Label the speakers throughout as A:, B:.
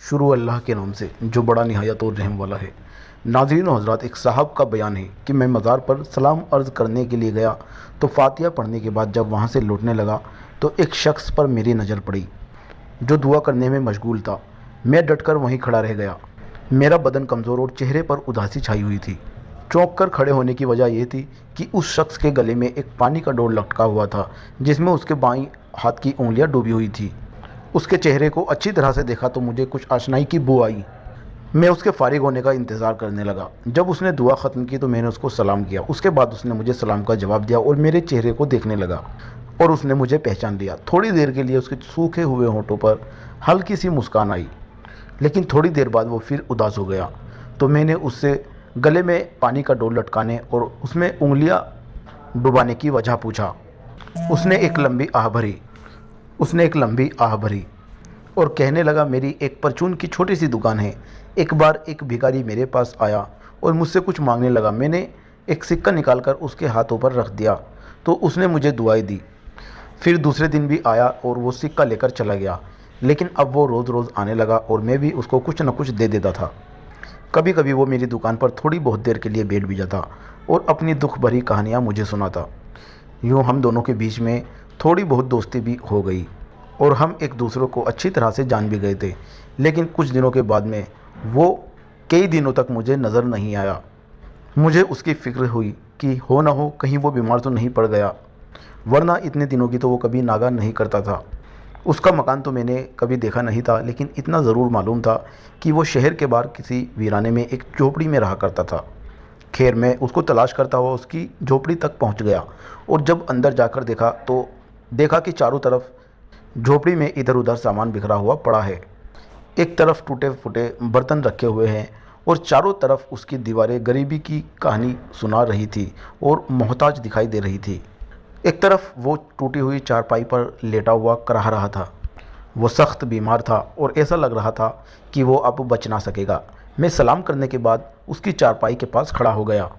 A: शुरू अल्लाह के नाम से जो बड़ा निहायत और रहम वाला है। नाज़रीन व हज़रात, एक साहब का बयान है कि मैं मज़ार पर सलाम अर्ज़ करने के लिए गया तो फ़ातिहा पढ़ने के बाद जब वहाँ से लौटने लगा तो एक शख्स पर मेरी नज़र पड़ी जो दुआ करने में मशगूल था। मैं डटकर वहीं खड़ा रह गया। मेरा बदन कमज़ोर और चेहरे पर उदासी छाई हुई थी। चौंक कर खड़े होने की वजह यह थी कि उस शख्स के गले में एक पानी का डोर लटका हुआ था जिसमें उसके बाईं हाथ की उंगलियां डूबी हुई थी। उसके चेहरे को अच्छी तरह से देखा तो मुझे कुछ आशनाई की बू आई। मैं उसके फारिग होने का इंतज़ार करने लगा। जब उसने दुआ ख़त्म की तो मैंने उसको सलाम किया। उसके बाद उसने मुझे सलाम का जवाब दिया और मेरे चेहरे को देखने लगा और उसने मुझे पहचान लिया। थोड़ी देर के लिए उसके सूखे हुए होंठों पर हल्की सी मुस्कान आई, लेकिन थोड़ी देर बाद वो फिर उदास हो गया। तो मैंने उससे गले में पानी का डोर लटकाने और उसमें उंगलियां डुबाने की वजह पूछा। उसने एक लंबी आह भरी और कहने लगा, मेरी एक परचून की छोटी सी दुकान है। एक बार एक भिखारी मेरे पास आया और मुझसे कुछ मांगने लगा। मैंने एक सिक्का निकालकर उसके हाथों पर रख दिया तो उसने मुझे दुआएं दी। फिर दूसरे दिन भी आया और वो सिक्का लेकर चला गया, लेकिन अब वो रोज़ रोज़ आने लगा और मैं भी उसको कुछ न कुछ दे देता था। कभी कभी वो मेरी दुकान पर थोड़ी बहुत देर के लिए बैठ भी जाता और अपनी दुख भरी कहानियाँ मुझे सुनाता। यूँ हम दोनों के बीच में थोड़ी बहुत दोस्ती भी हो गई और हम एक दूसरे को अच्छी तरह से जान भी गए थे। लेकिन कुछ दिनों के बाद में वो कई दिनों तक मुझे नज़र नहीं आया। मुझे उसकी फ़िक्र हुई कि हो ना हो कहीं वो बीमार तो नहीं पड़ गया, वरना इतने दिनों की तो वो कभी नागा नहीं करता था। उसका मकान तो मैंने कभी देखा नहीं था, लेकिन इतना ज़रूर मालूम था कि वो शहर के बाहर किसी वीराने में एक झोपड़ी में रहा करता था। खैर, मैं उसको तलाश करता हुआ उसकी झोपड़ी तक पहुंच गया और जब अंदर जाकर देखा तो देखा कि चारों तरफ झोपड़ी में इधर उधर सामान बिखरा हुआ पड़ा है। एक तरफ टूटे फूटे बर्तन रखे हुए हैं और चारों तरफ उसकी दीवारें गरीबी की कहानी सुना रही थी और मोहताज दिखाई दे रही थी। एक तरफ वो टूटी हुई चारपाई पर लेटा हुआ कराह रहा था। वो सख्त बीमार था और ऐसा लग रहा था कि वो अब बच ना सकेगा। मैं सलाम करने के बाद उसकी चारपाई के पास खड़ा हो गया।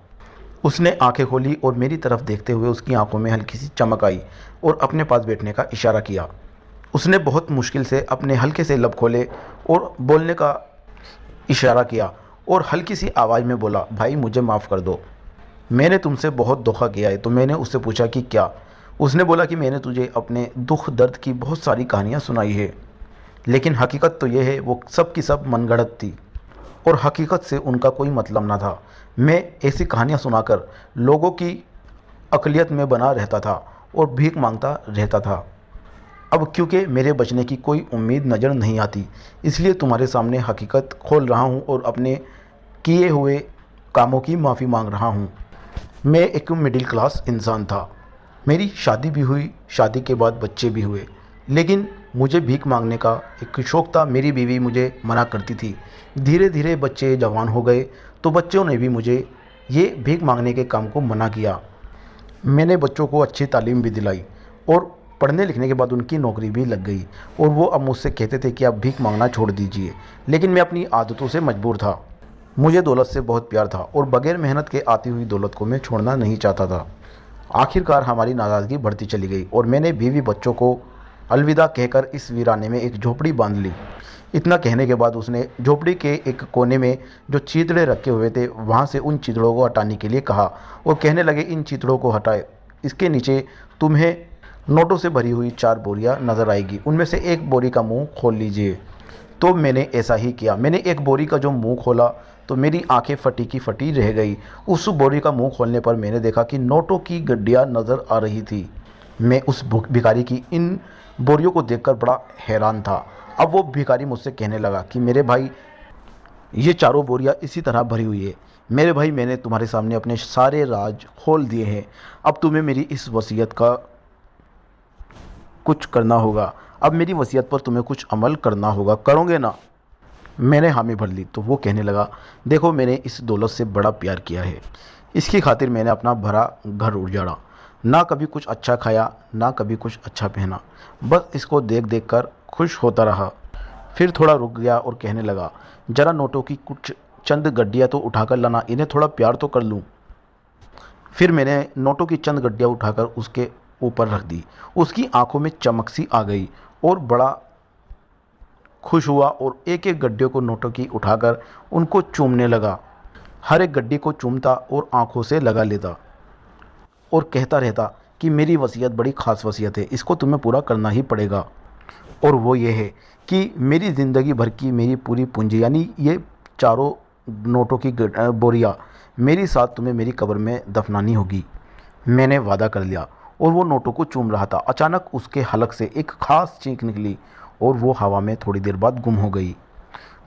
A: उसने आंखें खोली और मेरी तरफ देखते हुए उसकी आंखों में हल्की सी चमक आई और अपने पास बैठने का इशारा किया। उसने बहुत मुश्किल से अपने हल्के से लब खोले और बोलने का इशारा किया और हल्की सी आवाज़ में बोला, भाई मुझे माफ़ कर दो, मैंने तुमसे बहुत धोखा किया है। तो मैंने उससे पूछा कि क्या? उसने बोला कि मैंने तुझे अपने दुख दर्द की बहुत सारी कहानियाँ सुनाई है, लेकिन हकीकत तो यह है वो सब की सब मनगढ़ंत थी और हकीकत से उनका कोई मतलब ना था। मैं ऐसी कहानियाँ सुनाकर लोगों की अक़लियत में बना रहता था और भीख मांगता रहता था। अब क्योंकि मेरे बचने की कोई उम्मीद नज़र नहीं आती, इसलिए तुम्हारे सामने हकीकत खोल रहा हूँ और अपने किए हुए कामों की माफ़ी मांग रहा हूँ। मैं एक मिडिल क्लास इंसान था। मेरी शादी भी हुई, शादी के बाद बच्चे भी हुए, लेकिन मुझे भीख मांगने का एक शौक़ था। मेरी बीवी मुझे मना करती थी। धीरे धीरे बच्चे जवान हो गए तो बच्चों ने भी मुझे ये भीख मांगने के काम को मना किया। मैंने बच्चों को अच्छी तालीम भी दिलाई और पढ़ने लिखने के बाद उनकी नौकरी भी लग गई और वो अब मुझसे कहते थे कि आप भीख मांगना छोड़ दीजिए, लेकिन मैं अपनी आदतों से मजबूर था। मुझे दौलत से बहुत प्यार था और बगैर मेहनत के आती हुई दौलत को मैं छोड़ना नहीं चाहता था। आखिरकार हमारी नाराज़गी बढ़ती चली गई और मैंने बीवी बच्चों को अलविदा कहकर इस वीराने में एक झोपड़ी बांध ली। इतना कहने के बाद उसने झोपड़ी के एक कोने में जो चीथड़े रखे हुए थे वहाँ से उन चीथड़ों को हटाने के लिए कहा और कहने लगे, इन चीथड़ों को हटाए, इसके नीचे तुम्हें नोटों से भरी हुई 4 बोरियां नज़र आएगी, उनमें से एक बोरी का मुंह खोल लीजिए। तो मैंने ऐसा ही किया। मैंने एक बोरी का जो मुंह खोला तो मेरी आंखें फटी की फटी रह गई। उस बोरी का मुंह खोलने पर मैंने देखा कि नोटों की गड्डियाँ नज़र आ रही थी। मैं उस भिखारी की इन बोरियों को देखकर बड़ा हैरान था। अब वो भिखारी मुझसे कहने लगा कि मेरे भाई, ये चारों बोरियां इसी तरह भरी हुई है। मेरे भाई, मैंने तुम्हारे सामने अपने सारे राज खोल दिए हैं। अब तुम्हें मेरी इस वसीयत का कुछ करना होगा। अब मेरी वसीयत पर तुम्हें कुछ अमल करना होगा, करोगे ना? मैंने हामी भर ली। तो वो कहने लगा, देखो, मैंने इस दौलत से बड़ा प्यार किया है, इसकी खातिर मैंने अपना भरा घर उजाड़ा, ना कभी कुछ अच्छा खाया ना कभी कुछ अच्छा पहना, बस इसको देख देख कर खुश होता रहा। फिर थोड़ा रुक गया और कहने लगा, ज़रा नोटों की कुछ चंद गड्डियाँ तो उठाकर लाना, इन्हें थोड़ा प्यार तो कर लूँ। फिर मैंने नोटों की चंद गड्डियाँ उठाकर उसके ऊपर रख दी। उसकी आंखों में चमक सी आ गई और बड़ा खुश हुआ और एक एक गड्ढे को नोटों की उठाकर उनको चूमने लगा। हर एक गड्ढे को चूमता और आंखों से लगा लेता और कहता रहता कि मेरी वसीयत बड़ी ख़ास वसीयत है, इसको तुम्हें पूरा करना ही पड़ेगा। और वो ये है कि मेरी ज़िंदगी भर की मेरी पूरी पूंजी यानी ये चारों नोटों की बोरियाँ मेरी साथ तुम्हें मेरी कब्र में दफनानी होगी। मैंने वादा कर लिया और वो नोटों को चूम रहा था। अचानक उसके हलक से एक ख़ास चीख निकली और वो हवा में थोड़ी देर बाद गुम हो गई।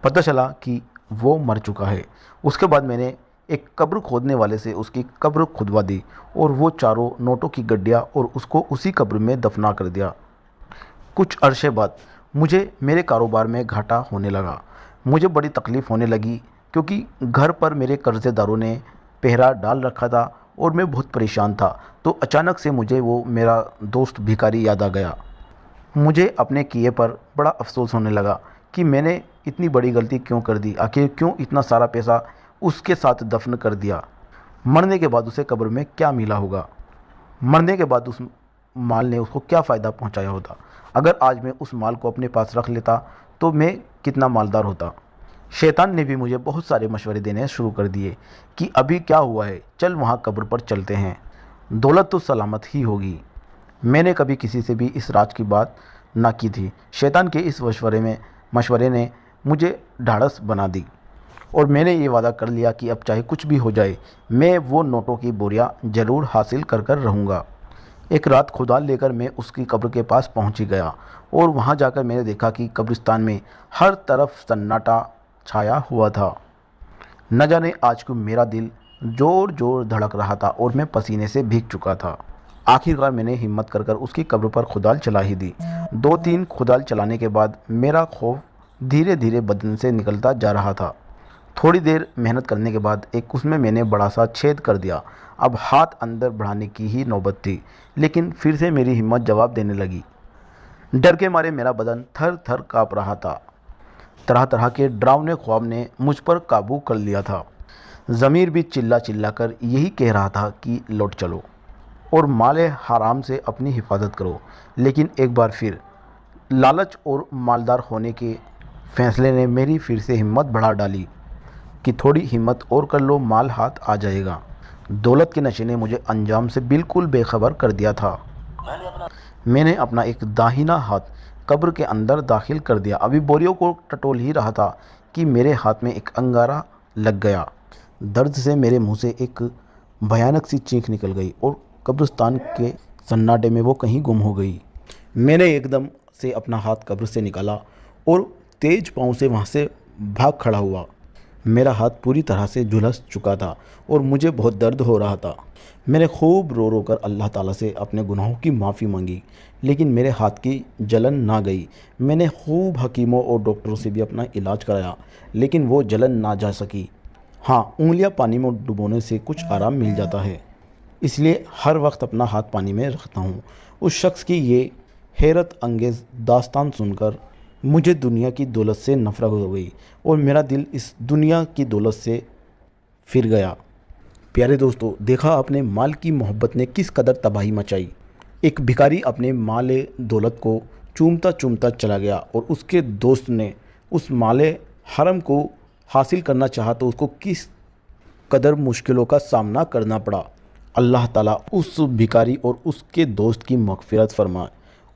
A: पता चला कि वो मर चुका है। उसके बाद मैंने एक कब्र खोदने वाले से उसकी कब्र खुदवा दी और वो चारों नोटों की गड्डियाँ और उसको उसी कब्र में दफना कर दिया। कुछ अरसे बाद मुझे मेरे कारोबार में घाटा होने लगा। मुझे बड़ी तकलीफ़ होने लगी क्योंकि घर पर मेरे कर्ज़ेदारों ने पहरा डाल रखा था और मैं बहुत परेशान था। तो अचानक से मुझे वो मेरा दोस्त भिखारी याद आ गया। मुझे अपने किए पर बड़ा अफसोस होने लगा कि मैंने इतनी बड़ी गलती क्यों कर दी। आखिर क्यों इतना सारा पैसा उसके साथ दफन कर दिया। मरने के बाद उसे कब्र में क्या मिला होगा। मरने के बाद उस माल ने उसको क्या फ़ायदा पहुंचाया होता। अगर आज मैं उस माल को अपने पास रख लेता तो मैं कितना मालदार होता। शैतान ने भी मुझे बहुत सारे मशवरे देने शुरू कर दिए कि अभी क्या हुआ है, चल वहाँ कब्र पर चलते हैं, दौलत तो सलामत ही होगी। मैंने कभी किसी से भी इस राज की बात ना की थी। शैतान के इस मशवरे ने मुझे ढाढ़स बना दी और मैंने ये वादा कर लिया कि अब चाहे कुछ भी हो जाए मैं वो नोटों की बोरियां ज़रूर हासिल कर कर रहूँगा। एक रात खुदाल लेकर मैं उसकी कब्र के पास पहुंची गया और वहां जाकर मैंने देखा कि कब्रिस्तान में हर तरफ सन्नाटा छाया हुआ था। न जाने आज क्यों मेरा दिल ज़ोर ज़ोर धड़क रहा था और मैं पसीने से भीग चुका था। आखिरकार मैंने हिम्मत कर कर उसकी कब्र पर खुदाल चला ही दी। 2-3 खुदाल चलाने के बाद मेरा खौफ धीरे धीरे बदन से निकलता जा रहा था। थोड़ी देर मेहनत करने के बाद एक उसमें मैंने बड़ा सा छेद कर दिया। अब हाथ अंदर बढ़ाने की ही नौबत थी, लेकिन फिर से मेरी हिम्मत जवाब देने लगी। डर के मारे मेरा बदन थर थर काँप रहा था। तरह तरह के डरावने ख्वाब ने मुझ पर काबू कर लिया था। ज़मीर भी चिल्ला चिल्ला कर यही कह रहा था कि लौट चलो और माले हराम से अपनी हिफाजत करो। लेकिन एक बार फिर लालच और मालदार होने के फैसले ने मेरी फिर से हिम्मत बढ़ा डाली कि थोड़ी हिम्मत और कर लो, माल हाथ आ जाएगा। दौलत के नशे ने मुझे अंजाम से बिल्कुल बेखबर कर दिया था। मैंने अपना एक दाहिना हाथ कब्र के अंदर दाखिल कर दिया। अभी बोरियों को टटोल ही रहा था कि मेरे हाथ में एक अंगारा लग गया। दर्द से मेरे मुंह से एक भयानक सी चीख निकल गई और कब्रिस्तान के सन्नाटे में वो कहीं गुम हो गई। मैंने एकदम से अपना हाथ कब्र से निकाला और तेज पाँव से वहाँ से भाग खड़ा हुआ। मेरा हाथ पूरी तरह से झुलस चुका था और मुझे बहुत दर्द हो रहा था। मैंने खूब रो रो कर अल्लाह ताला से अपने गुनाहों की माफ़ी मांगी, लेकिन मेरे हाथ की जलन ना गई। मैंने खूब हकीमों और डॉक्टरों से भी अपना इलाज कराया, लेकिन वो जलन ना जा सकी। हाँ, उंगलियां पानी में डुबोने से कुछ आराम मिल जाता है, इसलिए हर वक्त अपना हाथ पानी में रखता हूँ। उस शख्स की ये हैरत अंगेज़ दास्तान सुनकर मुझे दुनिया की दौलत से नफरत हो गई और मेरा दिल इस दुनिया की दौलत से फिर गया। प्यारे दोस्तों, देखा आपने माल की मोहब्बत ने किस कदर तबाही मचाई। एक भिखारी अपने माल दौलत को चूमता चूमता चला गया और उसके दोस्त ने उस माल हरम को हासिल करना चाहा तो उसको किस कदर मुश्किलों का सामना करना पड़ा। अल्लाह ताला उस भिखारी और उसके दोस्त की मग़फ़िरत फरमाए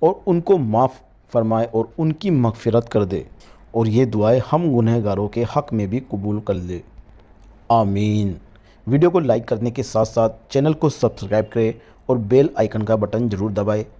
A: और उनको माफ़ फरमाए और उनकी मग़फ़िरत कर दे, और ये दुआएं हम गुनहगारों के हक़ में भी कबूल कर ले। आमीन। वीडियो को लाइक करने के साथ साथ चैनल को सब्सक्राइब करें और बेल आइकन का बटन ज़रूर दबाएं